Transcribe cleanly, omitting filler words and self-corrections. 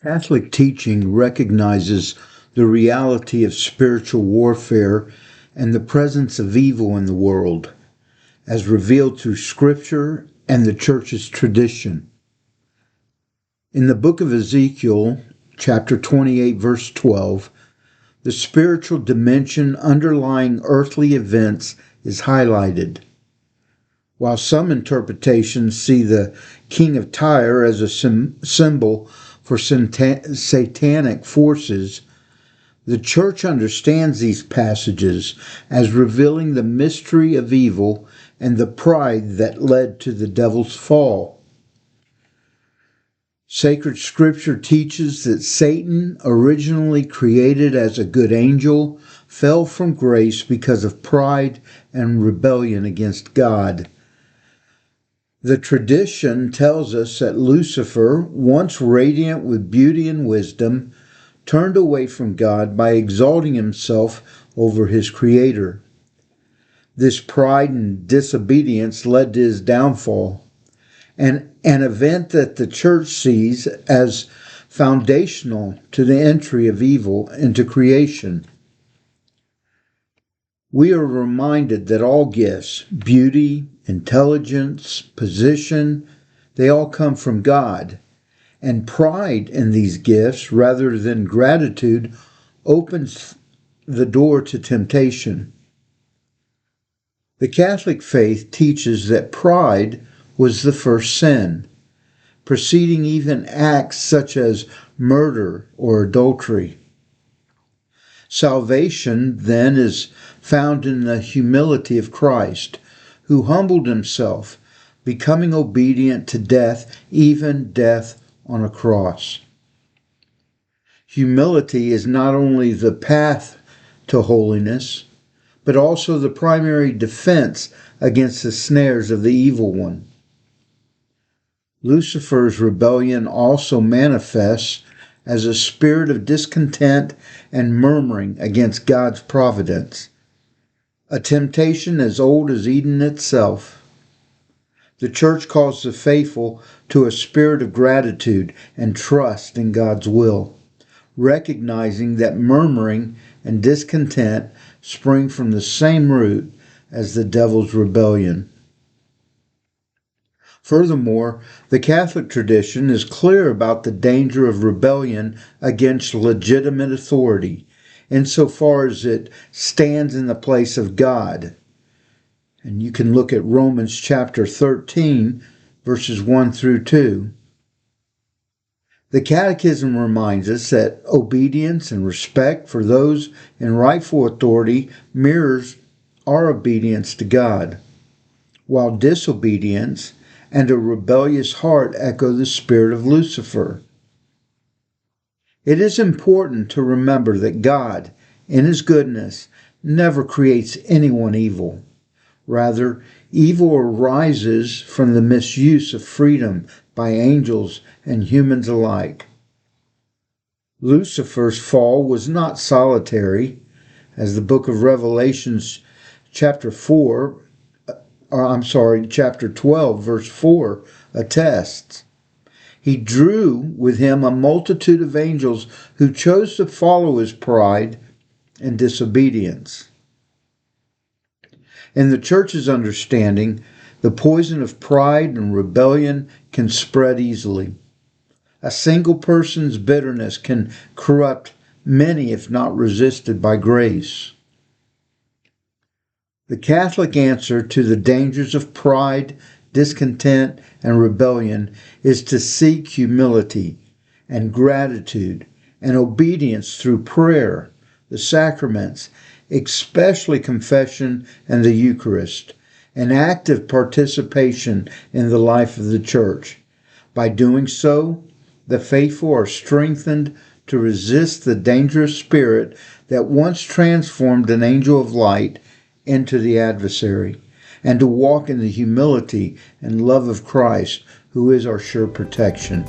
Catholic teaching recognizes the reality of spiritual warfare and the presence of evil in the world, as revealed through Scripture and the Church's tradition. In the book of Ezekiel, chapter 28, verse 12, the spiritual dimension underlying earthly events is highlighted. While some interpretations see the king of Tyre as a symbol for satanic forces, the Church understands these passages as revealing the mystery of evil and the pride that led to the devil's fall. Sacred Scripture teaches that Satan, originally created as a good angel, fell from grace because of pride and rebellion against God. The tradition tells us that Lucifer, once radiant with beauty and wisdom, turned away from God by exalting himself over his Creator. This pride and disobedience led to his downfall, an event that the Church sees as foundational to the entry of evil into creation. We are reminded that all gifts, beauty, intelligence, position, they all come from God. And pride in these gifts, rather than gratitude, opens the door to temptation. The Catholic faith teaches that pride was the first sin, preceding even acts such as murder or adultery. Salvation, then, is found in the humility of Christ, who humbled himself, becoming obedient to death, even death on a cross. Humility is not only the path to holiness, but also the primary defense against the snares of the evil one. Lucifer's rebellion also manifests as a spirit of discontent and murmuring against God's providence, a temptation as old as Eden itself. The Church calls the faithful to a spirit of gratitude and trust in God's will, recognizing that murmuring and discontent spring from the same root as the devil's rebellion. Furthermore, the Catholic tradition is clear about the danger of rebellion against legitimate authority, insofar as it stands in the place of God. And you can look at Romans chapter 13, verses 1 through 2. The Catechism reminds us that obedience and respect for those in rightful authority mirrors our obedience to God, while disobedience and a rebellious heart echo the spirit of Lucifer. It is important to remember that God, in His goodness, never creates anyone evil. Rather, evil arises from the misuse of freedom by angels and humans alike. Lucifer's fall was not solitary, as the book of Revelations chapter 12, verse 4 attests. He drew with him a multitude of angels who chose to follow his pride and disobedience. In the Church's understanding, the poison of pride and rebellion can spread easily. A single person's bitterness can corrupt many if not resisted by grace. The Catholic answer to the dangers of pride, discontent, and rebellion is to seek humility and gratitude and obedience through prayer, the sacraments, especially confession and the Eucharist, and active participation in the life of the Church. By doing so, the faithful are strengthened to resist the dangerous spirit that once transformed an angel of light into the adversary, and to walk in the humility and love of Christ, who is our sure protection.